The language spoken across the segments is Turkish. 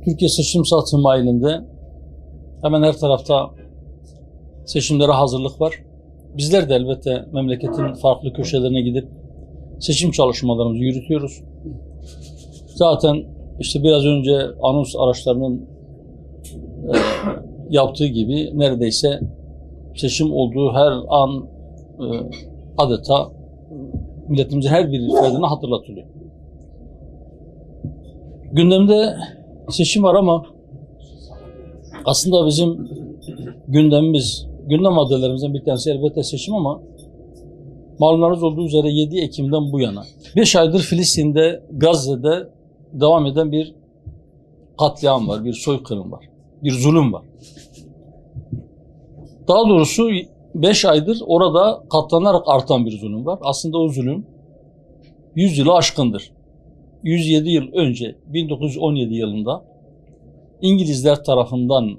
Türkiye seçim saati mailinde hemen her tarafta seçimlere hazırlık var. Bizler de elbette memleketin farklı köşelerine gidip seçim çalışmalarımızı yürütüyoruz. Zaten işte biraz önce anons araçlarının yaptığı gibi neredeyse seçim olduğu her an adeta milletimizin her bir ferdine hatırlatılıyor. Gündemde seçim var ama aslında bizim gündem maddelerimizden bir tanesi elbette seçim ama malumlarınız olduğu üzere 7 Ekim'den bu yana 5 aydır Filistin'de, Gazze'de devam eden bir katliam var, bir soykırım var, bir zulüm var. Daha doğrusu 5 aydır orada katlanarak artan bir zulüm var. Aslında o zulüm 100 yılı aşkındır. 107 yıl önce 1917 yılında İngilizler tarafından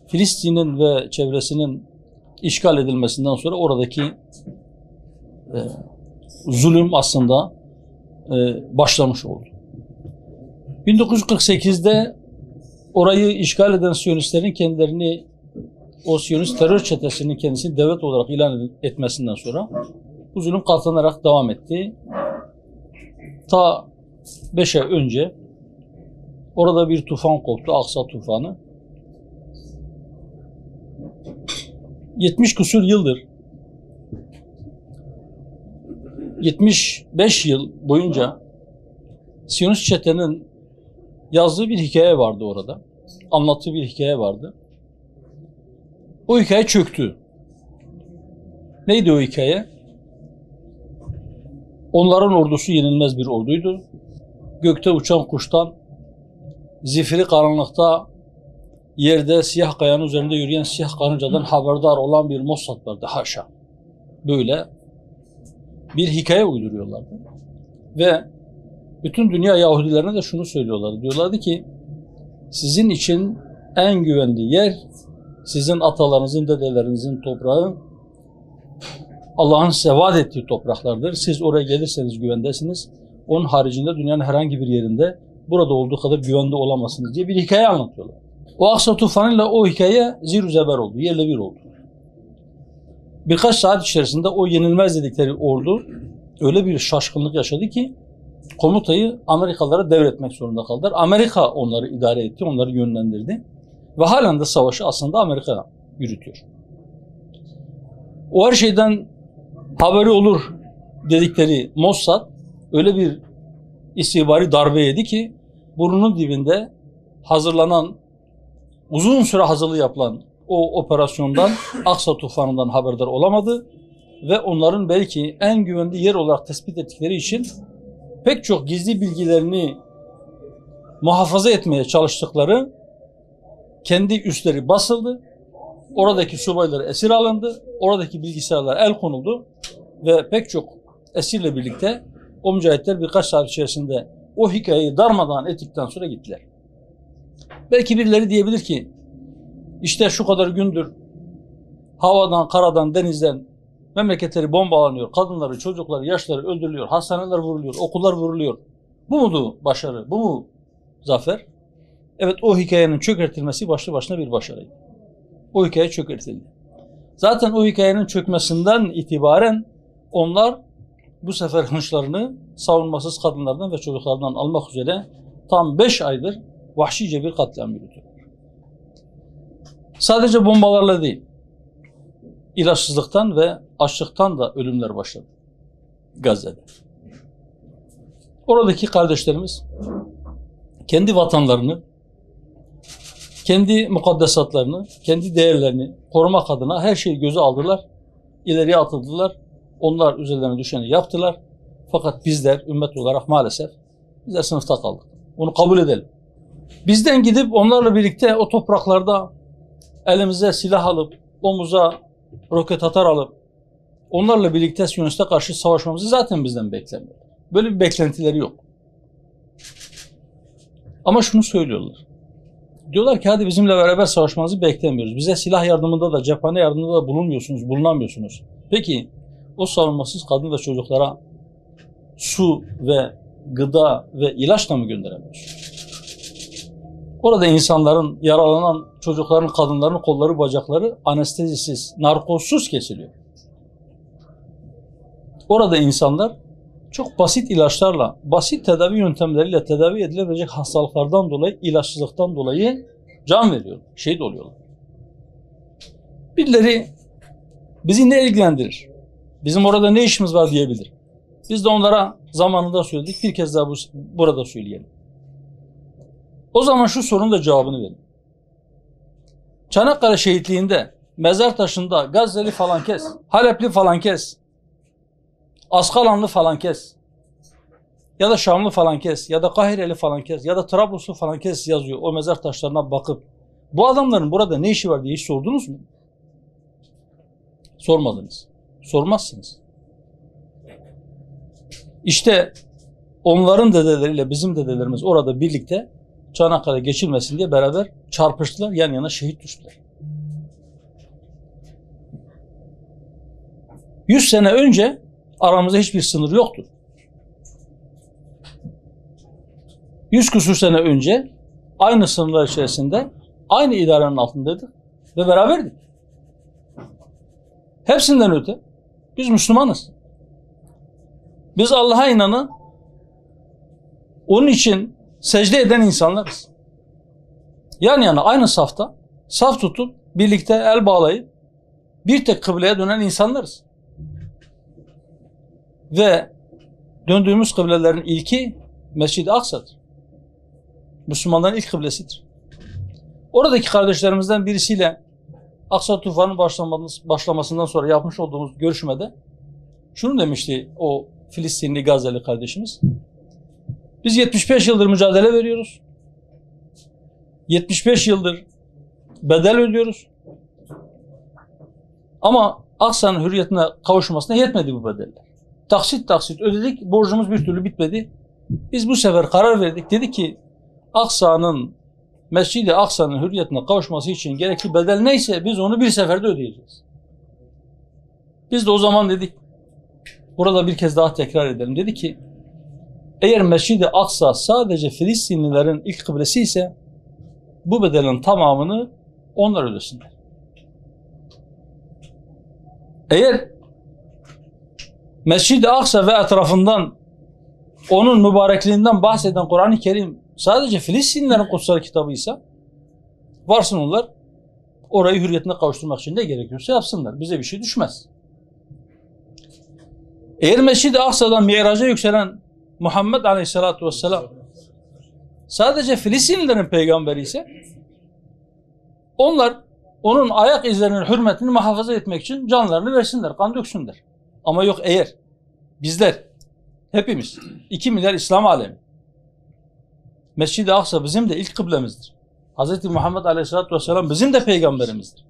Filistin'in ve çevresinin işgal edilmesinden sonra oradaki zulüm aslında başlamış oldu. 1948'de orayı işgal eden Siyonistlerin kendilerini, o Siyonist terör çetesinin kendisini devlet olarak ilan etmesinden sonra bu zulüm katlanarak devam etti. Ta 5 ay önce orada bir tufan koptu, Aksa tufanı. 70 küsur yıldır, 75 yıl boyunca Siyonist çetenin yazdığı bir hikaye vardı orada. Anlattığı bir hikaye vardı. O hikaye çöktü. Neydi o hikaye? Onların ordusu yenilmez bir orduydu. Gökte uçan kuştan, zifiri karanlıkta yerde siyah kayanın üzerinde yürüyen siyah karıncadan haberdar olan bir Mossad vardı. Haşa. Böyle bir hikaye uyduruyorlardı. Ve bütün dünya Yahudilerine de şunu söylüyorlardı. Diyorlardı ki sizin için en güvenli yer sizin atalarınızın, dedelerinizin toprağı, Allah'ın size vaat ettiği topraklardır. Siz oraya gelirseniz güvendesiniz. Onun haricinde dünyanın herhangi bir yerinde burada olduğu kadar güvende olamazsınız diye bir hikaye anlatıyorlar. O Aksa tufanıyla o hikaye zir zeber oldu, yerle bir oldu. Birkaç saat içerisinde o yenilmez dedikleri ordu öyle bir şaşkınlık yaşadı ki komutayı Amerikalılara devretmek zorunda kaldılar. Amerika onları idare etti, onları yönlendirdi. Ve halen de savaşı aslında Amerika yürütüyor. O her şeyden haberi olur dedikleri Mossad öyle bir istihbari darbe yedi ki burnunun dibinde hazırlanan, uzun süre hazırlığı yapılan o operasyondan, Aksa tufanından haberdar olamadı ve onların belki en güvenli yer olarak tespit ettikleri için pek çok gizli bilgilerini muhafaza etmeye çalıştıkları kendi üsleri basıldı. Oradaki subaylar esir alındı. Oradaki bilgisayarlar el konuldu. Ve pek çok esirle birlikte o mücahitler birkaç saat içerisinde o hikayeyi darmadağın ettikten sonra gittiler. Belki birileri diyebilir ki işte şu kadar gündür havadan, karadan, denizden memleketleri bombalanıyor. Kadınları, çocukları, yaşları öldürülüyor. Hastaneler vuruluyor, okullar vuruluyor. Bu mudur başarı? Bu mu zafer? Evet, o hikayenin çökertilmesi başlı başına bir başarıydı. O hikaye çökertildi. Zaten o hikayenin çökmesinden itibaren onlar bu sefer hınçlarını savunmasız kadınlardan ve çocuklardan almak üzere tam 5 aydır vahşice bir katliam yürütüyorlar. Sadece bombalarla değil, ilaçsızlıktan ve açlıktan da ölümler başladı Gazze'de. Oradaki kardeşlerimiz kendi vatanlarını, kendi mukaddesatlarını, kendi değerlerini korumak adına her şeyi göze aldılar, ileriye atıldılar. Onlar üzerlerine düşeni yaptılar. Fakat bizler ümmet olarak maalesef bizler sınıfta kaldık. Bunu kabul edelim. Bizden gidip onlarla birlikte o topraklarda elimize silah alıp, omuza roket atar alıp onlarla birlikte Siyonist'e karşı savaşmamızı zaten bizden beklemiyor. Böyle bir beklentileri yok. Ama şunu söylüyorlar. Diyorlar ki hadi bizimle beraber savaşmanızı beklemiyoruz. Bize silah yardımında da, cephane yardımında da bulunamıyorsunuz. Peki o savunmasız kadın ve çocuklara su ve gıda ve ilaçla mı gönderemiyorsunuz? Orada insanların, yaralanan çocukların, kadınların kolları, bacakları anestezisiz, narkozsuz kesiliyor. Orada insanlar çok basit ilaçlarla, basit tedavi yöntemleriyle tedavi edilebilecek hastalıklardan dolayı, ilaçsızlıktan dolayı can veriyor, şehit oluyorlar. Birileri bizi ne ilgilendirir? Bizim orada ne işimiz var diyebilir. Biz de onlara zamanında söyledik, bir kez daha burada söyleyelim. O zaman şu sorunun da cevabını verin. Çanakkale şehitliğinde, mezar taşında Gazze'li falan kes, Halepli falan kes, Askalanlı falan kes, ya da Şamlı falan kes, ya da Kahireli falan kes, ya da Trabluslu falan kes yazıyor o mezar taşlarına bakıp. Bu adamların burada ne işi var diye hiç sordunuz mu? Sormadınız. Sormazsınız. İşte onların dedeleriyle bizim dedelerimiz orada birlikte Çanakkale geçilmesin diye beraber çarpıştılar, yan yana şehit düştüler. 100 sene önce aramızda hiçbir sınır yoktu. 100 küsur sene önce aynı sınırlar içerisinde, aynı idarenin altındaydık ve beraberdik. Hepsinden öte biz Müslümanız. Biz Allah'a inanan, onun için secde eden insanlarız. Yan yana aynı safta, saf tutup birlikte el bağlayıp bir tek kıbleye dönen insanlarız. Ve döndüğümüz kıblelerin ilki Mescid-i Aksa'dır. Müslümanların ilk kıblesidir. Oradaki kardeşlerimizden birisiyle Aksa tufanının başlamasından sonra yapmış olduğumuz görüşmede şunu demişti o Filistinli Gazze'li kardeşimiz. Biz 75 yıldır mücadele veriyoruz. 75 yıldır bedel ödüyoruz. Ama Aksa'nın hürriyetine kavuşmasına yetmedi bu bedeller. Taksit taksit ödedik, borcumuz bir türlü bitmedi. Biz bu sefer karar verdik. Dedik ki Mescid-i Aksa'nın hürriyetine kavuşması için gerekli bedel neyse biz onu bir seferde ödeyeceğiz. Biz de o zaman dedik, burada bir kez daha tekrar edelim. Dedi ki, eğer Mescid-i Aksa sadece Filistinlilerin ilk kıblesi ise bu bedelin tamamını onlar ödesinler. Eğer Mescid-i Aksa ve etrafından onun mübarekliğinden bahseden Kur'an-ı Kerim sadece Filistinlilerin kutsal kitabıysa varsın onlar orayı hürriyetine kavuşturmak için ne gerekiyorsa yapsınlar. Bize bir şey düşmez. Eğer Mescid-i Aksa'dan Mi'raca yükselen Muhammed Aleyhisselatü Vesselam sadece Filistinlilerin peygamberi ise onlar onun ayak izlerinin hürmetini muhafaza etmek için canlarını versinler, kan döksünler. Ama yok eğer bizler hepimiz 2 milyar İslam alemi Mescid-i Aksa bizim de ilk kıblemizdir. Hz. Muhammed Aleyhisselatü Vesselam bizim de peygamberimizdir.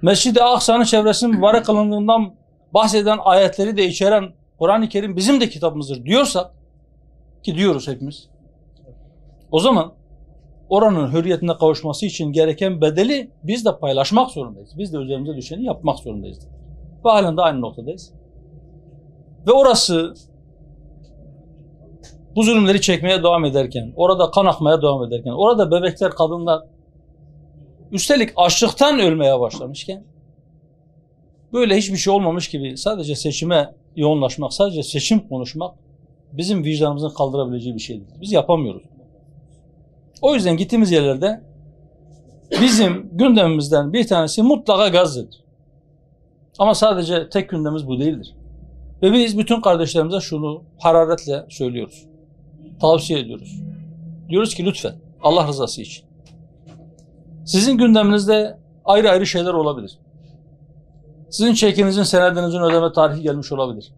Mescid-i Aksa'nın çevresinin mübarek kılındığından bahseden ayetleri de içeren Kur'an-ı Kerim bizim de kitabımızdır diyorsak, ki diyoruz hepimiz, o zaman oranın hürriyetine kavuşması için gereken bedeli biz de paylaşmak zorundayız. Biz de üzerimize düşeni yapmak zorundayız. Ve halen de aynı noktadayız. Ve orası bu zulümleri çekmeye devam ederken, orada kan akmaya devam ederken, orada bebekler, kadınlar üstelik açlıktan ölmeye başlamışken böyle hiçbir şey olmamış gibi sadece seçime yoğunlaşmak, sadece seçim konuşmak bizim vicdanımızın kaldırabileceği bir şey değil. Biz yapamıyoruz. O yüzden gittiğimiz yerlerde bizim gündemimizden bir tanesi mutlaka Gazze'dir. Ama sadece tek gündemimiz bu değildir. Ve biz bütün kardeşlerimize şunu hararetle söylüyoruz. Tavsiye ediyoruz. Diyoruz ki lütfen Allah rızası için. Sizin gündeminizde ayrı ayrı şeyler olabilir. Sizin çekinizin, senedinizin ödeme tarihi gelmiş olabilir.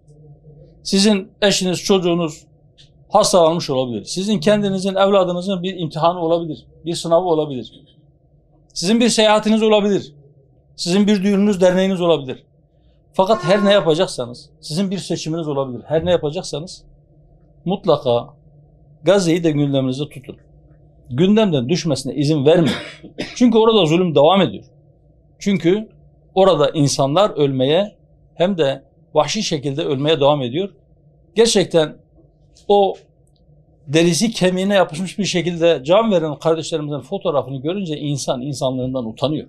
Sizin eşiniz, çocuğunuz hastalanmış olabilir. Sizin kendinizin, evladınızın bir imtihanı olabilir. Bir sınavı olabilir. Sizin bir seyahatiniz olabilir. Sizin bir düğününüz, derneğiniz olabilir. Fakat her ne yapacaksanız, sizin bir seçiminiz olabilir. Her ne yapacaksanız mutlaka Gazze'yi de gündeminizde tutun. Gündemden düşmesine izin vermeyin. Çünkü orada zulüm devam ediyor. Çünkü orada insanlar ölmeye hem de vahşi şekilde ölmeye devam ediyor. Gerçekten o derisi kemiğine yapışmış bir şekilde can veren kardeşlerimizin fotoğrafını görünce insan insanlığından utanıyor.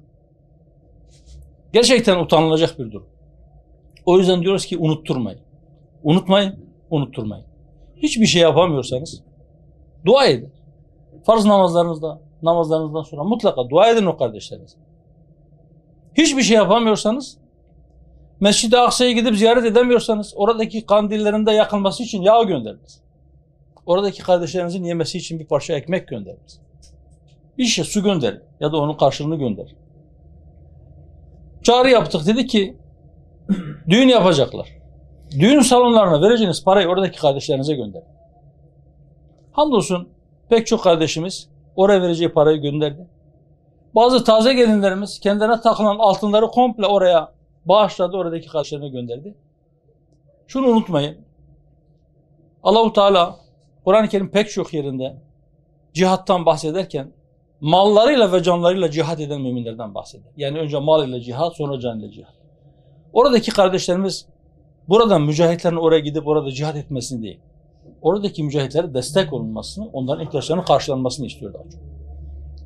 Gerçekten utanılacak bir durum. O yüzden diyoruz ki unutturmayın. Unutmayın, unutturmayın. Hiçbir şey yapamıyorsanız dua edin. Farz namazlarınızdan sonra mutlaka dua edin o kardeşlerinize. Hiçbir şey yapamıyorsanız, Mescid-i Aksa'ya gidip ziyaret edemiyorsanız, oradaki kandillerinde yakılması için yağ gönderiniz. Oradaki kardeşlerinizin yemesi için bir parça ekmek gönderiniz. Bir şey su gönderin ya da onun karşılığını gönderin. Çağrı yaptık, dedi ki düğün yapacaklar. Düğün salonlarına vereceğiniz parayı oradaki kardeşlerinize gönderin. Hamdolsun pek çok kardeşimiz oraya vereceği parayı gönderdi. Bazı taze gelinlerimiz kendilerine takılan altınları komple oraya bağışladı, oradaki kardeşlerine gönderdi. Şunu unutmayın. Allah-u Teala Kur'an-ı Kerim pek çok yerinde cihattan bahsederken mallarıyla ve canlarıyla cihat eden müminlerden bahseder. Yani önce mal ile cihat, sonra can ile cihat. Oradaki kardeşlerimiz buradan mücahitlerin oraya gidip orada cihat etmesini değil, oradaki mücahitlere destek olunmasını, onların ihtiyaçlarının karşılanmasını istiyorlar.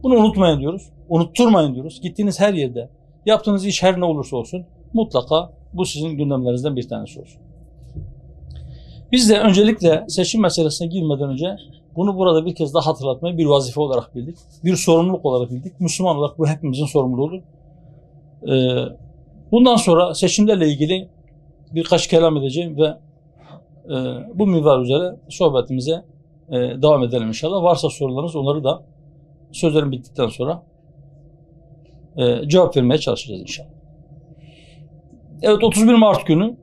Bunu unutmayın diyoruz, unutturmayın diyoruz. Gittiğiniz her yerde, yaptığınız iş her ne olursa olsun, mutlaka bu sizin gündemlerinizden bir tanesi olsun. Biz de öncelikle seçim meselesine girmeden önce bunu burada bir kez daha hatırlatmayı bir vazife olarak bildik. Bir sorumluluk olarak bildik. Müslüman olarak bu hepimizin sorumluluğudur. Bundan sonra seçimlerle ilgili birkaç kelam edeceğim ve bu minval üzere sohbetimize devam edelim inşallah. Varsa sorularınız, onları da sözlerim bittikten sonra cevap vermeye çalışacağız inşallah. Evet, 31 Mart günü,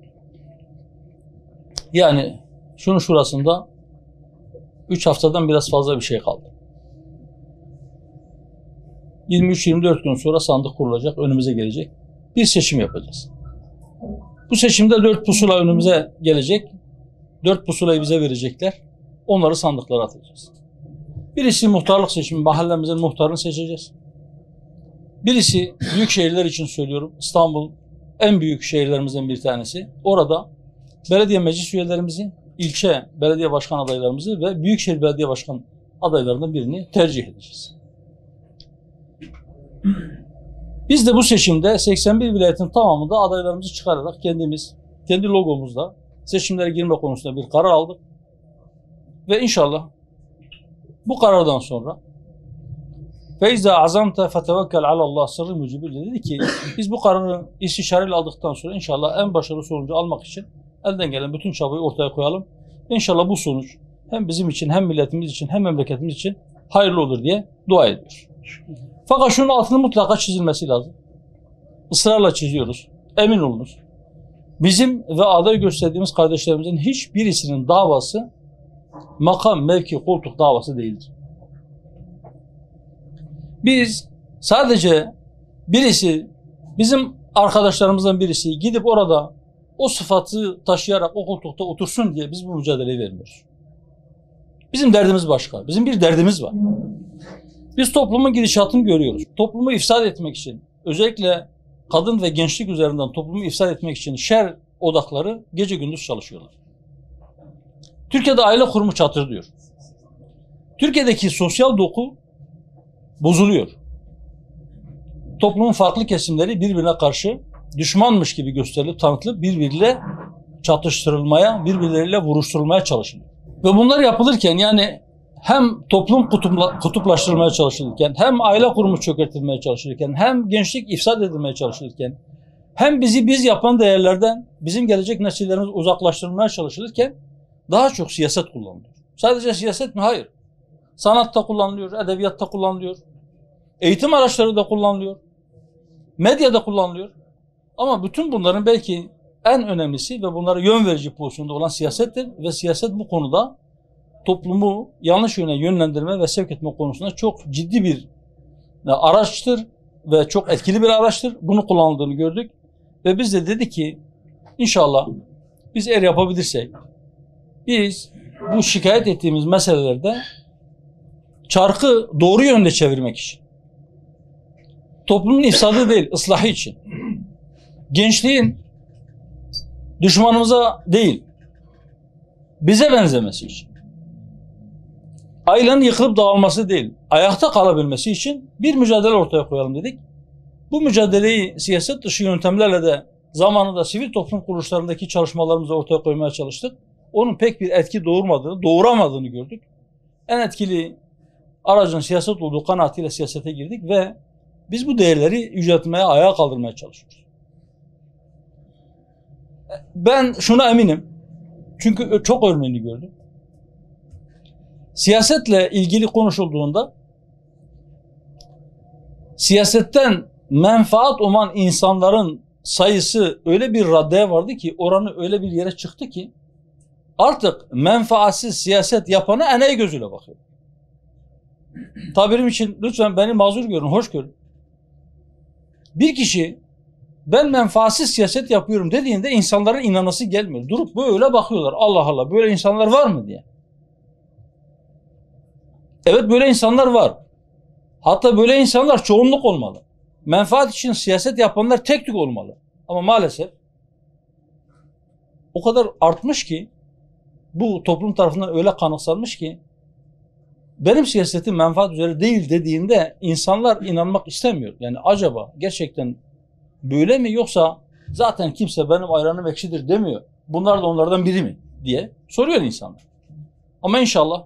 yani şunun şurasında 3 haftadan biraz fazla bir şey kaldı. 23-24 gün sonra sandık kurulacak, önümüze gelecek. Bir seçim yapacağız. Bu seçimde 4 pusula önümüze gelecek. 4 pusulayı bize verecekler. Onları sandıklara atacağız. Birisi muhtarlık seçimi, mahallemizin muhtarını seçeceğiz. Birisi büyük şehirler için söylüyorum. İstanbul en büyük şehirlerimizden bir tanesi. Orada belediye meclis üyelerimizi, ilçe belediye başkan adaylarımızı ve büyükşehir belediye başkan adaylarından birini tercih edeceğiz. Biz de bu seçimde 81 vilayetin tamamında adaylarımızı çıkararak kendimiz, kendi logomuzla seçimlere girme konusunda bir karar aldık. Ve inşallah bu karardan sonra فَاِذَا عَزَمْتَ فَتَوَكَّلْ عَلَى اللّٰهِ sırrı mucibir dedi ki biz bu kararı istişareyle aldıktan sonra inşallah en başarılı sonucu almak için elden gelen bütün çabayı ortaya koyalım. İnşallah bu sonuç hem bizim için, hem milletimiz için, hem memleketimiz için hayırlı olur diye dua ediyoruz. Fakat şunun altını mutlaka çizilmesi lazım. Israrla çiziyoruz. Emin olunuz. Bizim ve aday gösterdiğimiz kardeşlerimizin hiçbirisinin davası makam, mevki, koltuk davası değildir. Biz sadece birisi, bizim arkadaşlarımızdan birisi gidip orada o sıfatı taşıyarak o koltukta otursun diye biz bu mücadeleyi vermiyoruz. Bizim derdimiz başka. Bizim bir derdimiz var. Biz toplumun gidişatını görüyoruz. Toplumu ifsad etmek için, özellikle kadın ve gençlik üzerinden toplumu ifsad etmek için şer odakları gece gündüz çalışıyorlar. Türkiye'de aile kurumu çatırdıyor. Türkiye'deki sosyal doku bozuluyor. Toplumun farklı kesimleri birbirine karşı düşmanmış gibi gösterilip tanıtılıp birbiriyle çatıştırılmaya, birbirleriyle vuruşturulmaya çalışılıyor. Ve bunlar yapılırken, yani hem toplum kutuplaştırılmaya çalışılırken, hem aile kurumu çökertilmeye çalışılırken, hem gençlik ifsad edilmeye çalışılırken, hem bizi biz yapan değerlerden bizim gelecek nesillerimiz uzaklaştırılmaya çalışılırken daha çok siyaset kullanılıyor. Sadece siyaset mi? Hayır. Sanatta kullanılıyor, edebiyatta kullanılıyor, eğitim araçları da kullanılıyor, medyada kullanılıyor. Ama bütün bunların belki en önemlisi ve bunlara yön verici pozisyonda olan siyasettir ve siyaset bu konuda toplumu yanlış yöne yönlendirme ve sevk etme konusunda çok ciddi bir araçtır ve çok etkili bir araçtır. Bunu kullanıldığını gördük ve biz de dedik ki inşallah biz eğer yapabilirsek biz bu şikayet ettiğimiz meselelerde çarkı doğru yönde çevirmek için, toplumun ifsadı değil, ıslahı için, gençliğin düşmanımıza değil, bize benzemesi için, ailenin yıkılıp dağılması değil, ayakta kalabilmesi için bir mücadele ortaya koyalım dedik. Bu mücadeleyi siyaset dışı yöntemlerle de zamanında sivil toplum kuruluşlarındaki çalışmalarımızı ortaya koymaya çalıştık. Onun pek bir etki doğuramadığını gördük. En etkili aracın siyaset olduğu kanaatiyle siyasete girdik ve biz bu değerleri yüceltmeye, ayağa kaldırmaya çalışıyoruz. Ben şuna eminim, çünkü çok örneğini gördüm. Siyasetle ilgili konuşulduğunda siyasetten menfaat uman insanların sayısı öyle bir raddeye vardı ki, oranı öyle bir yere çıktı ki artık menfaatsiz siyaset yapana enayi gözüyle bakıyor. Tabirim için lütfen beni mazur görün, hoş görün. Bir kişi ben menfaatsiz siyaset yapıyorum dediğinde insanların inanası gelmiyor. Durup böyle bakıyorlar. Allah Allah, böyle insanlar var mı diye. Evet, böyle insanlar var. Hatta böyle insanlar çoğunluk olmalı. Menfaat için siyaset yapanlar tek tük olmalı. Ama maalesef o kadar artmış ki, bu toplum tarafından öyle kanıksanmış ki, benim siyasetim menfaat üzere değil dediğinde insanlar inanmak istemiyor. Yani acaba gerçekten böyle mi, yoksa zaten kimse benim ayranım ekşidir demiyor, bunlar da onlardan biri mi diye soruyor insanlar. Ama inşallah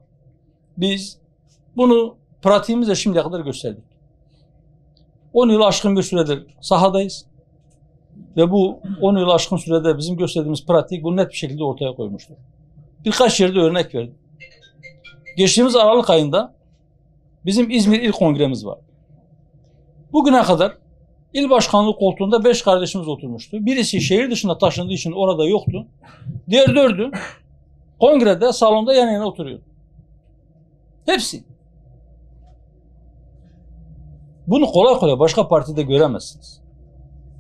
biz bunu pratiğimizle şimdiye kadar gösterdik. 10 yıl aşkın bir süredir sahadayız ve bu 10 yıl aşkın sürede bizim gösterdiğimiz pratik bunu net bir şekilde ortaya koymuştur. Birkaç yerde örnek verdim. Geçtiğimiz Aralık ayında bizim İzmir İl Kongremiz var. Bugüne kadar İl Başkanlığı koltuğunda 5 kardeşimiz oturmuştu. Birisi şehir dışına taşındığı için orada yoktu. Diğer 4'ü kongrede, salonda yan yana oturuyordu. Hepsi. Bunu kolay kolay başka partide göremezsiniz.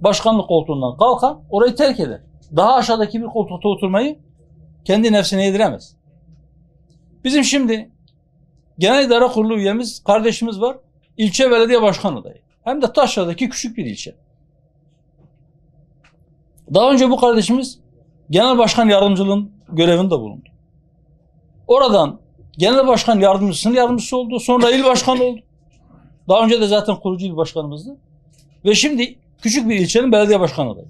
Başkanlık koltuğundan kalkan orayı terk eder. Daha aşağıdaki bir koltukta oturmayı kendi nefsine yediremez. Bizim şimdi Genel İdare Kurulu üyemiz, kardeşimiz var. İlçe belediye başkan adayı. Hem de Taşra'daki küçük bir ilçe. Daha önce bu kardeşimiz genel başkan yardımcılığın görevinde bulundu. Oradan genel başkan yardımcısının yardımcısı oldu. Sonra il başkanı oldu. Daha önce de zaten kurucu il başkanımızdı. Ve şimdi küçük bir ilçenin belediye başkanı adayı.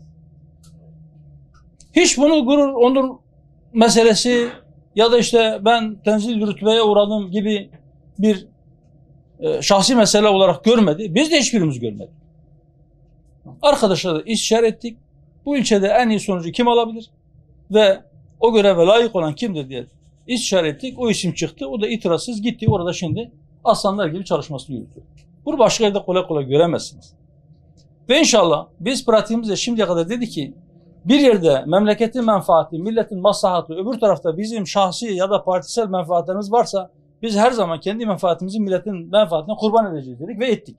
Hiç bunu gurur, onur meselesi ya da işte ben tenzil rütbeye uğradım gibi bir şahsi mesele olarak görmedi. Biz de hiçbirimiz görmedik. Arkadaşlarla istişare ettik. Bu ilçede en iyi sonucu kim alabilir ve o göreve layık olan kimdir diye istişare ettik. O isim çıktı. O da itirazsız gitti. Orada şimdi aslanlar gibi çalışmasını yürütüyor. Bunu başka yerde kolay kolay göremezsiniz. Ve inşallah biz pratiğimizde şimdiye kadar dedi ki, bir yerde memleketin menfaati, milletin maslahatı, öbür tarafta bizim şahsi ya da partisel menfaatlerimiz varsa biz her zaman kendi menfaatimizi milletin menfaatine kurban edeceğiz dedik ve ettik.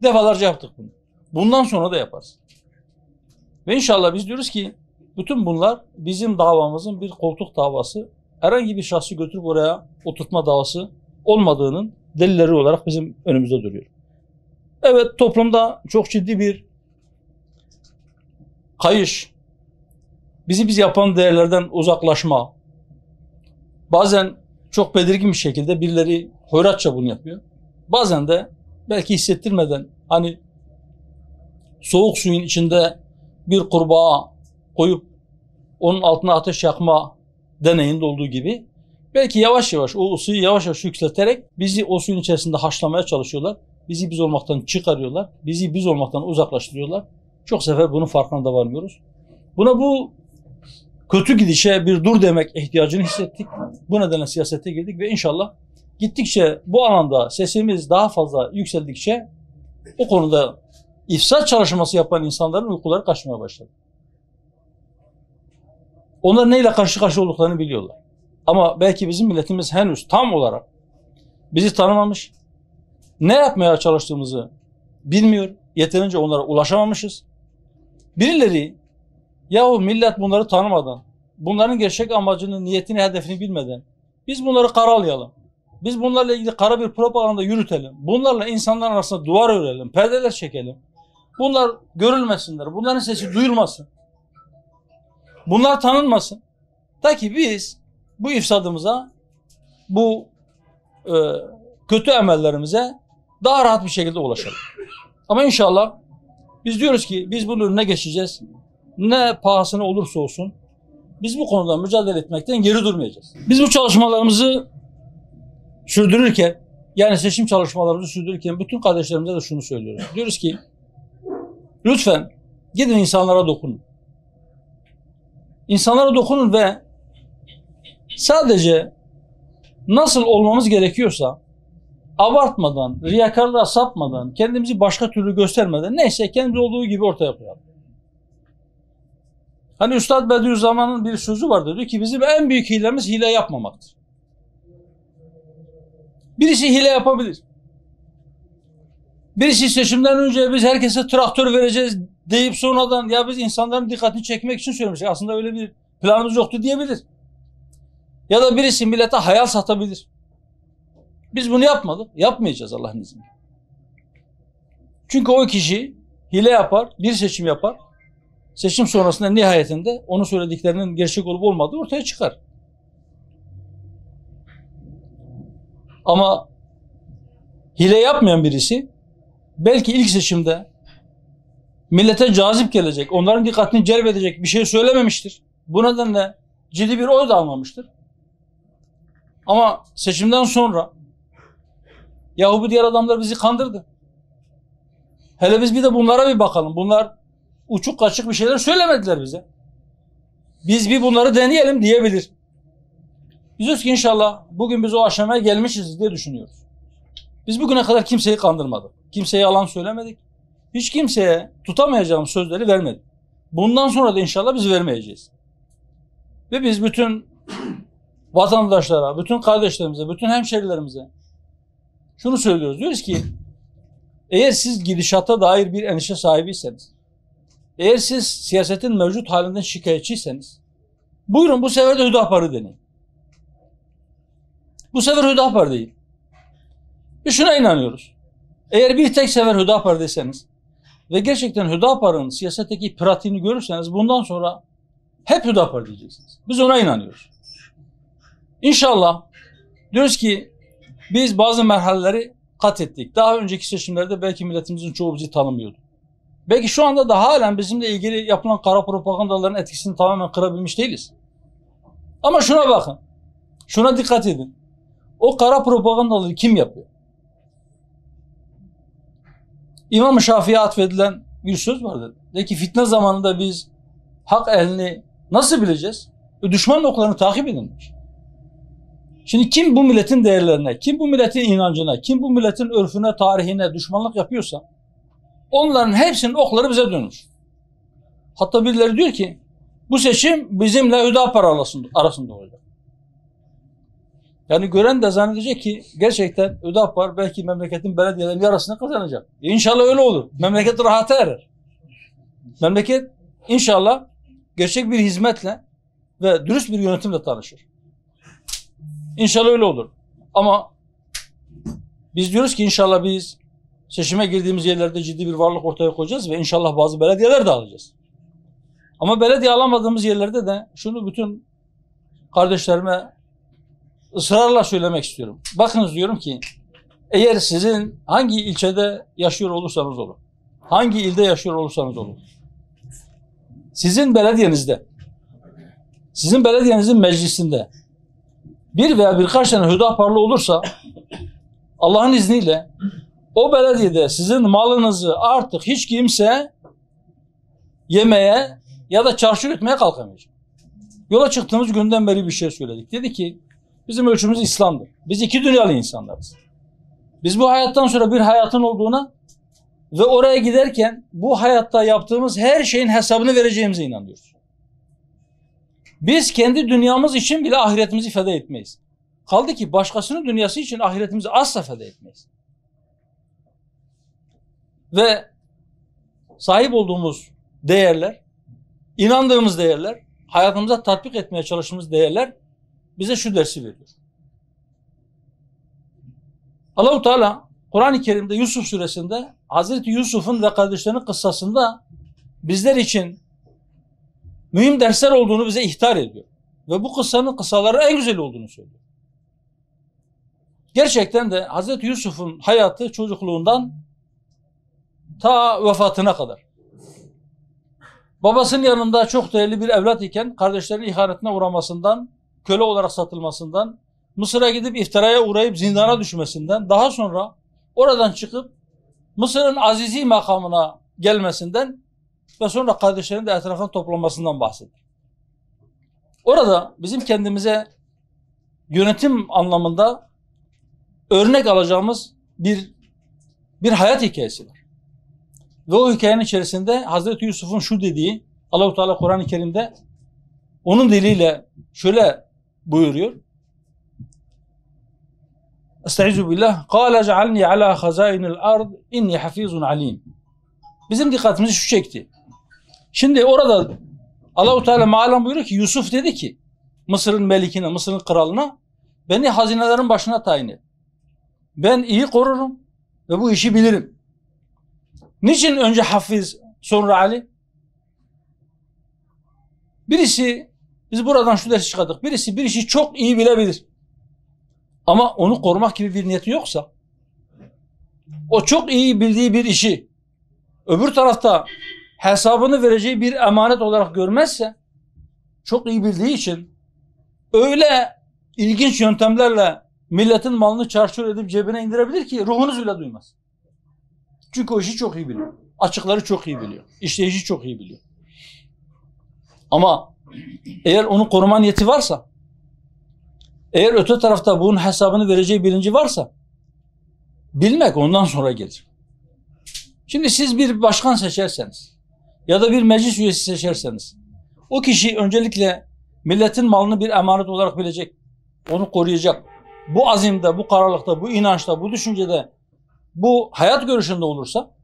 Defalarca yaptık bunu. Bundan sonra da yaparız. Ve inşallah biz diyoruz ki bütün bunlar bizim davamızın bir koltuk davası, herhangi bir şahsı götürüp oraya oturtma davası olmadığının delilleri olarak bizim önümüzde duruyor. Evet, toplumda çok ciddi bir kayış, bizi biz yapan değerlerden uzaklaşma, bazen çok belirgin bir şekilde birileri hoyratça bunu yapıyor. Bazen de belki hissettirmeden, hani soğuk suyun içinde bir kurbağa koyup onun altına ateş yakma deneyinde olduğu gibi belki yavaş yavaş o suyu yavaş yavaş yükselterek bizi o suyun içerisinde haşlamaya çalışıyorlar. Bizi biz olmaktan çıkarıyorlar. Bizi biz olmaktan uzaklaştırıyorlar. Çok sefer bunun farkına da varmıyoruz. Buna, bu kötü gidişe bir dur demek ihtiyacını hissettik. Bu nedenle siyasete girdik ve inşallah gittikçe bu alanda sesimiz daha fazla yükseldikçe o konuda ifsat çalışması yapan insanların uykuları kaçmaya başladı. Onlar neyle karşı karşıya olduklarını biliyorlar. Ama belki bizim milletimiz henüz tam olarak bizi tanımamış, ne yapmaya çalıştığımızı bilmiyor, yeterince onlara ulaşamamışız. Birileri, yahu millet bunları tanımadan, bunların gerçek amacını, niyetini, hedefini bilmeden biz bunları karalayalım, biz bunlarla ilgili kara bir propaganda yürütelim, bunlarla insanların arasında duvar örelim, perdeler çekelim, bunlar görülmesinler, bunların sesi duyulmasın, bunlar tanınmasın. Ta ki biz bu ifsadımıza, bu kötü emellerimize daha rahat bir şekilde ulaşalım. Ama inşallah biz diyoruz ki biz bunun önüne geçeceğiz. Ne pahasına olursa olsun biz bu konuda mücadele etmekten geri durmayacağız. Biz bu çalışmalarımızı sürdürürken, yani seçim çalışmalarımızı sürdürürken bütün kardeşlerimize de şunu söylüyoruz. Diyoruz ki lütfen gidin insanlara dokunun. İnsanlara dokunun ve sadece nasıl olmamız gerekiyorsa abartmadan, riyakarlığa sapmadan, kendimizi başka türlü göstermeden neyse kendimiz olduğu gibi ortaya koyalım. Hani Üstad Bediüzzaman'ın bir sözü vardı. Diyor ki bizim en büyük hilemiz hile yapmamaktır. Birisi hile yapabilir. Birisi seçimden önce biz herkese traktör vereceğiz deyip sonradan ya biz insanların dikkatini çekmek için söylemiştik. Aslında öyle bir planımız yoktu diyebilir. Ya da birisi millete hayal satabilir. Biz bunu yapmadık. Yapmayacağız Allah'ın izniyle. Çünkü o kişi hile yapar, bir seçim yapar. Seçim sonrasında nihayetinde onun söylediklerinin gerçek olup olmadığı ortaya çıkar. Ama hile yapmayan birisi belki ilk seçimde millete cazip gelecek, onların dikkatini celbedecek bir şey söylememiştir. Bu nedenle ciddi bir oy da almamıştır. Ama seçimden sonra yahu bu diğer adamlar bizi kandırdı. Hele biz bir de bunlara bir bakalım. Bunlar uçuk kaçık bir şeyler söylemediler bize. Biz bir bunları deneyelim diyebilir. Biz diyoruz ki inşallah bugün biz o aşamaya gelmişiz diye düşünüyoruz. Biz bugüne kadar kimseyi kandırmadık. Kimseye yalan söylemedik. Hiç kimseye tutamayacağımız sözleri vermedik. Bundan sonra da inşallah biz vermeyeceğiz. Ve biz bütün vatandaşlara, bütün kardeşlerimize, bütün hemşerilerimize şunu söylüyoruz. Diyoruz ki eğer siz gidişata dair bir endişe sahibiyseniz, eğer siz siyasetin mevcut halinden şikayetçiyseniz buyurun bu sefer de Hüdapar'ı deneyin. Bu sefer Hüdapar değil. Biz şuna inanıyoruz. Eğer bir tek sefer Hüdapar deseniz ve gerçekten Hüdapar'ın siyasetteki pratiğini görürseniz bundan sonra hep Hüdapar diyeceksiniz. Biz ona inanıyoruz. İnşallah diyoruz ki biz bazı merhaleleri kat ettik. Daha önceki seçimlerde belki milletimizin çoğu bizi tanımıyordu. Belki şu anda da halen bizimle ilgili yapılan kara propagandaların etkisini tamamen kırabilmiş değiliz. Ama şuna bakın. Şuna dikkat edin. O kara propagandaları kim yapıyor? İmam-ı Şafii'ye atfedilen bir söz vardır. De ki fitne zamanında biz hak ehlini nasıl bileceğiz? Düşman oklarını takip edilmiş. Şimdi kim bu milletin değerlerine, kim bu milletin inancına, kim bu milletin örfüne, tarihine düşmanlık yapıyorsa onların hepsinin okları bize dönmüş. Hatta birileri diyor ki bu seçim bizimle Hüdapar arasında olacak. Yani gören de zannedecek ki gerçekten Hüdapar belki memleketin belediyelerinin yarısını kazanacak. İnşallah öyle olur. Memleket rahata erer. Memleket inşallah gerçek bir hizmetle ve dürüst bir yönetimle tanışır. İnşallah öyle olur. Ama biz diyoruz ki inşallah biz seçime girdiğimiz yerlerde ciddi bir varlık ortaya koyacağız ve inşallah bazı belediyeler de alacağız. Ama belediye alamadığımız yerlerde de şunu bütün kardeşlerime ısrarla söylemek istiyorum. Bakınız diyorum ki eğer sizin hangi ilçede yaşıyor olursanız olun, hangi ilde yaşıyor olursanız olun, sizin belediyenizde, sizin belediyenizin meclisinde bir veya birkaç tane Hüdaparlı olursa Allah'ın izniyle o belediyede sizin malınızı artık hiç kimse yemeye ya da çarçur etmeye kalkamayacak. Yola çıktığımız günden beri bir şey söyledik. Dedi ki bizim ölçümüz İslam'dır. Biz iki dünyalı insanlarız. Biz bu hayattan sonra bir hayatın olduğuna ve oraya giderken bu hayatta yaptığımız her şeyin hesabını vereceğimize inanıyoruz. Biz kendi dünyamız için bile ahiretimizi feda etmeyiz. Kaldı ki başkasının dünyası için ahiretimizi asla feda etmeyiz. Ve sahip olduğumuz değerler, inandığımız değerler, hayatımıza tatbik etmeye çalıştığımız değerler bize şu dersi veriyor. Allah-u Teala Kur'an-ı Kerim'de Yusuf suresinde Hazreti Yusuf'un ve kardeşlerinin kıssasında bizler için mühim dersler olduğunu bize ihtar ediyor. Ve bu kıssanın kıssaların en güzeli olduğunu söylüyor. Gerçekten de Hazreti Yusuf'un hayatı çocukluğundan ta vefatına kadar. Babasının yanında çok değerli bir evlat iken kardeşlerinin ihanetine uğramasından, köle olarak satılmasından, Mısır'a gidip iftiraya uğrayıp zindana düşmesinden, daha sonra oradan çıkıp Mısır'ın azizi makamına gelmesinden ve sonra kardeşlerinin de etrafına toplanmasından bahseder. Orada bizim kendimize yönetim anlamında örnek alacağımız bir hayat hikayesi var. Ve o hikayenin içerisinde Hazreti Yusuf'un şu dediği, Allah-u Teala Kur'an-ı Kerim'de onun diliyle şöyle buyuruyor. Estaizu billah. Kâle cealni alâ hazâinil ard inni hafîzun alîm. Bizim dikkatimizi şu çekti. Şimdi orada Allah-u Teala mealen buyuruyor ki Yusuf dedi ki Mısır'ın melikine, Mısır'ın kralına beni hazinelerin başına tayin et. Ben iyi korurum ve bu işi bilirim. Niçin önce Hafiz sonra Ali? Birisi, biz buradan şu dersi çıkardık. Birisi bir işi çok iyi bilebilir. Ama onu korumak gibi bir niyeti yoksa, o çok iyi bildiği bir işi öbür tarafta hesabını vereceği bir emanet olarak görmezse, çok iyi bildiği için öyle ilginç yöntemlerle milletin malını çarçur edip cebine indirebilir ki ruhunuz bile duymaz. Çünkü o işi çok iyi biliyor. Açıkları çok iyi biliyor. İşleyişi çok iyi biliyor. Ama eğer onu koruma niyeti varsa, eğer öte tarafta bunun hesabını vereceği bilinci varsa, bilmek ondan sonra gelir. Şimdi siz bir başkan seçerseniz ya da bir meclis üyesi seçerseniz, o kişi öncelikle milletin malını bir emanet olarak bilecek, onu koruyacak. Bu azimde, bu kararlılıkta, bu inançta, bu düşüncede, bu hayat görüşünde olursa,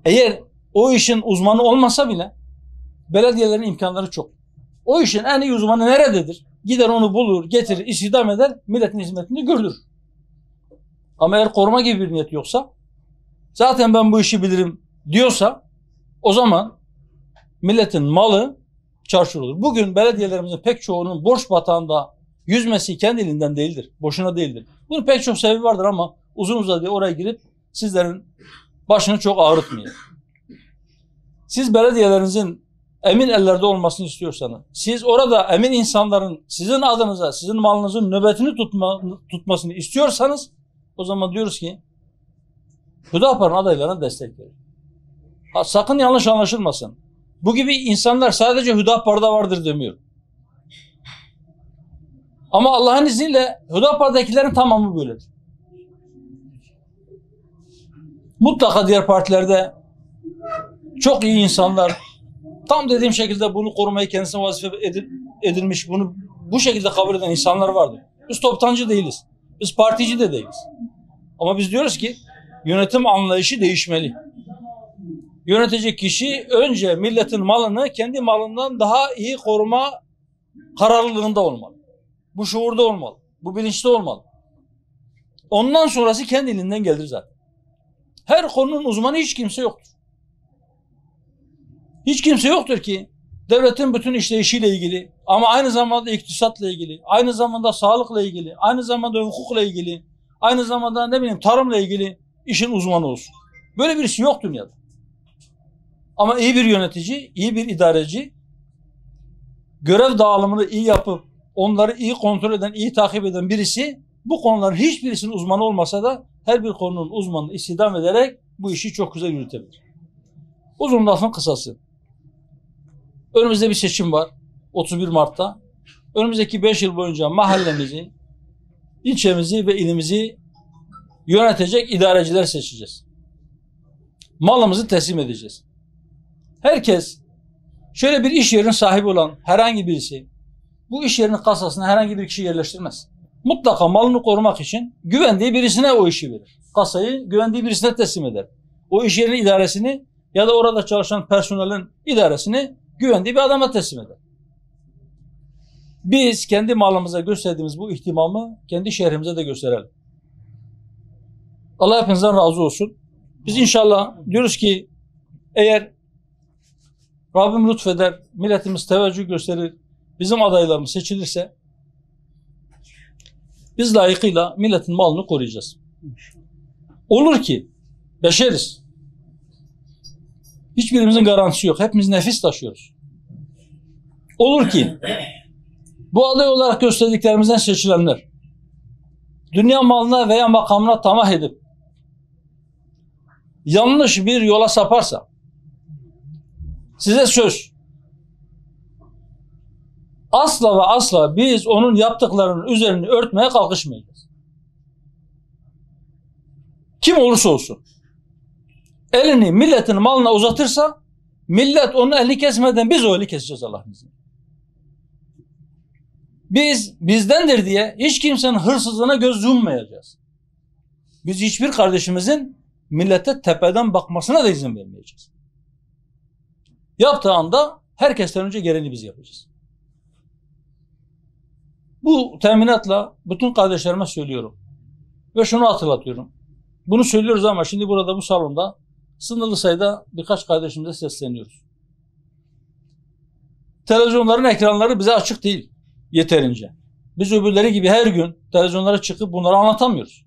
eğer o işin uzmanı olmasa bile belediyelerin imkanları çok. O işin en iyi uzmanı nerededir? Gider onu bulur, getirir, istihdam eder, milletin hizmetini görür. Ama eğer koruma gibi bir niyet yoksa, zaten ben bu işi bilirim diyorsa, o zaman milletin malı çarçur olur. Bugün belediyelerimizin pek çoğunun borç batağında yüzmesi kendiliğinden değildir. Boşuna değildir. Bunun pek çok sebebi vardır ama uzun uzadıya oraya girip sizlerin başını çok ağrıtmayın. Siz belediyelerinizin emin ellerde olmasını istiyorsanız, siz orada emin insanların sizin adınıza, sizin malınızın nöbetini tutmasını istiyorsanız, o zaman diyoruz ki Hüdapar'ın adaylarına destek verin. Sakın yanlış anlaşılmasın. Bu gibi insanlar sadece Hüdapar'da vardır demiyorum. Ama Allah'ın izniyle Hüdapar'dakilerin tamamı böyledir. Mutlaka diğer partilerde çok iyi insanlar, tam dediğim şekilde bunu korumayı kendisine vazife edilmiş, bunu bu şekilde kabul eden insanlar vardır. Biz toptancı değiliz. Biz partici de değiliz. Ama biz diyoruz ki yönetim anlayışı değişmeli. Yönetecek kişi önce milletin malını kendi malından daha iyi koruma kararlılığında olmalı. Bu şuurda olmalı. Bu bilinçli olmalı. Ondan sonrası kendiliğinden gelir zaten. Her konunun uzmanı hiç kimse yoktur. Hiç kimse yoktur ki devletin bütün işleyişiyle ilgili ama aynı zamanda iktisatla ilgili, aynı zamanda sağlıkla ilgili, aynı zamanda hukukla ilgili, aynı zamanda tarımla ilgili işin uzmanı olsun. Böyle birisi yok dünyada. Ama iyi bir yönetici, iyi bir idareci, görev dağılımını iyi yapıp onları iyi kontrol eden, iyi takip eden birisi, bu konuların hiçbirisinin uzmanı olmasa da her bir konunun uzmanını istihdam ederek bu işi çok güzel yürütebilir. Uzun lafın kısası. Önümüzde bir seçim var. 31 Mart'ta. Önümüzdeki 5 yıl boyunca mahallemizi, ilçemizi ve ilimizi yönetecek idareciler seçeceğiz. Malımızı teslim edeceğiz. Herkes, şöyle bir iş yerinin sahibi olan herhangi birisi, bu iş yerinin kasasına herhangi bir kişi yerleştirmez. Mutlaka malını korumak için güvendiği birisine o işi verir. Kasayı güvendiği birisine teslim eder. O iş yerinin idaresini ya da orada çalışan personelin idaresini güvendiği bir adama teslim eder. Biz kendi malımıza gösterdiğimiz bu ihtimamı kendi şehrimize de gösterelim. Allah hepinizden razı olsun. Biz inşallah diyoruz ki eğer Rabbim lütfeder, milletimiz teveccüh gösterir, bizim adaylarımız seçilirse biz layıkıyla milletin malını koruyacağız. Olur ki beşeriz. Hiçbirimizin garantisi yok. Hepimiz nefis taşıyoruz. Olur ki bu aday olarak gösterdiklerimizden seçilenler dünya malına veya makamına tamah edip yanlış bir yola saparsa size söz, asla ve asla biz onun yaptıklarının üzerini örtmeye kalkışmayacağız. Kim olursa olsun. Elini milletin malına uzatırsa millet onun elini kesmeden biz o eli keseceğiz Allah'ın izniyle. Biz bizdendir diye hiç kimsenin hırsızlığına göz yummayacağız. Biz hiçbir kardeşimizin millete tepeden bakmasına da izin vermeyeceğiz. Yaptığı anda herkesten önce gereğini biz yapacağız. Bu teminatla bütün kardeşlerime söylüyorum. Ve şunu hatırlatıyorum. Bunu söylüyoruz ama şimdi burada bu salonda sınırlı sayıda birkaç kardeşimize sesleniyoruz. Televizyonların ekranları bize açık değil yeterince. Biz öbürleri gibi her gün televizyonlara çıkıp bunları anlatamıyoruz.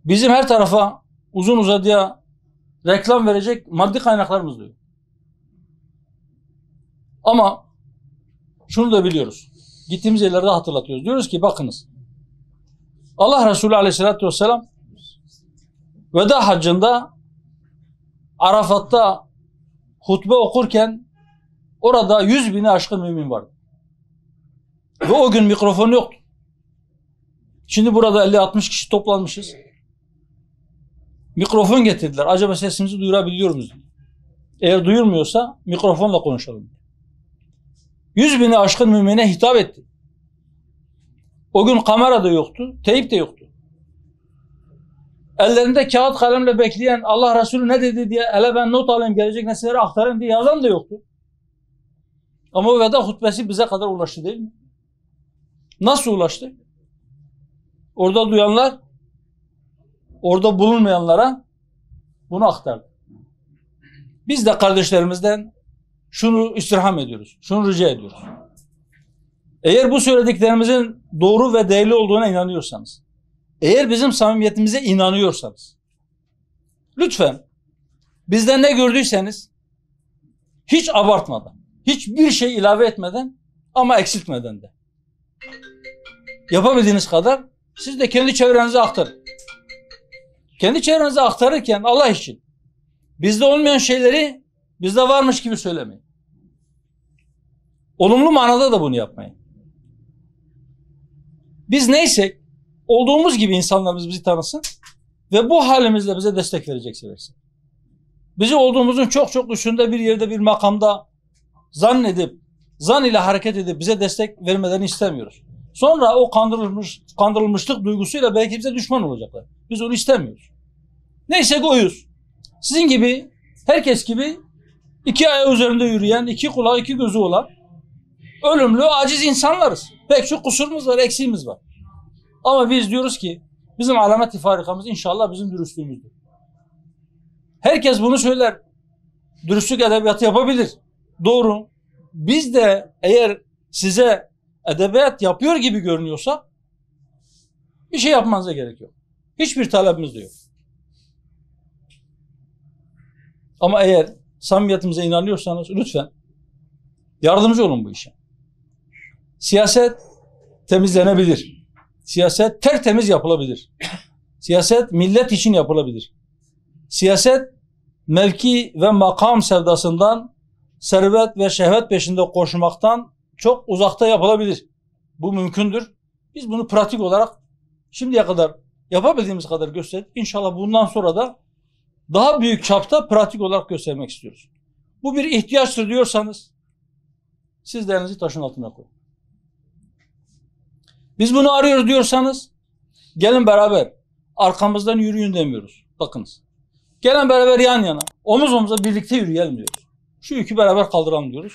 Bizim her tarafa uzun uzadıya reklam verecek maddi kaynaklarımız da yok. Ama şunu da biliyoruz. Gittiğimiz yerlerde hatırlatıyoruz. Diyoruz ki bakınız. Allah Resulü Aleyhisselatü Vesselam veda haccında Arafat'ta hutbe okurken orada 100.000'i aşkın mümin vardı. Ve o gün mikrofon yoktu. Şimdi burada 50-60 kişi toplanmışız. Mikrofon getirdiler. Acaba sesimizi duyurabiliyor muyuz? Eğer duyurmuyorsa mikrofonla konuşalım. 100.000'i aşkın mümine hitap etti. O gün kamera da yoktu, teyip de yoktu. Ellerinde kağıt kalemle bekleyen Allah Resulü ne dedi diye hele ben not alayım gelecek nesillere aktarayım diye yazan da yoktu. Ama o veda hutbesi bize kadar ulaştı değil mi? Nasıl ulaştı? Orada duyanlar orada bulunmayanlara bunu aktardı. Biz de kardeşlerimizden şunu istirham ediyoruz, şunu rica ediyoruz. Eğer bu söylediklerimizin doğru ve değerli olduğuna inanıyorsanız, eğer bizim samimiyetimize inanıyorsanız, lütfen bizden ne gördüyseniz hiç abartmadan, hiçbir şey ilave etmeden ama eksiltmeden de yapabildiğiniz kadar siz de kendi çevrenize aktarın. Kendi çevrenize aktarırken Allah için bizde olmayan şeyleri bizde varmış gibi söylemeyin. Olumlu manada da bunu yapmayın. Biz neysek olduğumuz gibi insanlarımız bizi tanısın ve bu halimizle bize destek verecekse versin. Bizi olduğumuzun çok çok üstünde bir yerde bir makamda zannedip, zan ile hareket edip bize destek vermelerini istemiyoruz. Sonra o kandırılmışlık duygusuyla belki bize düşman olacaklar. Biz onu istemiyoruz. Neyse oyuz. Sizin gibi, herkes gibi iki ayağı üzerinde yürüyen, iki kulağı, iki gözü olan ölümlü, aciz insanlarız. Pek çok kusurumuz var, eksiğimiz var. Ama biz diyoruz ki bizim alamet-i farikamız inşallah bizim dürüstlüğümüzdür. Herkes bunu söyler. Dürüstlük edebiyatı yapabilir. Doğru. Biz de eğer size edebiyat yapıyor gibi görünüyorsa bir şey yapmanıza gerek yok. Hiçbir talebimiz de yok. Ama eğer samimiyetimize inanıyorsanız lütfen yardımcı olun bu işe. Siyaset temizlenebilir. Siyaset tertemiz yapılabilir. Siyaset millet için yapılabilir. Siyaset mevki ve makam sevdasından, servet ve şehvet peşinde koşmaktan çok uzakta yapılabilir. Bu mümkündür. Biz bunu pratik olarak şimdiye kadar yapabildiğimiz kadar gösterdik. İnşallah bundan sonra da daha büyük çapta pratik olarak göstermek istiyoruz. Bu bir ihtiyaçtır diyorsanız siz de elinizi taşın altına koyun. Biz bunu arıyoruz diyorsanız gelin beraber arkamızdan yürüyün demiyoruz. Bakınız. Gelin beraber yan yana omuz omuza birlikte yürüyelim diyoruz. Şu yükü beraber kaldıralım diyoruz.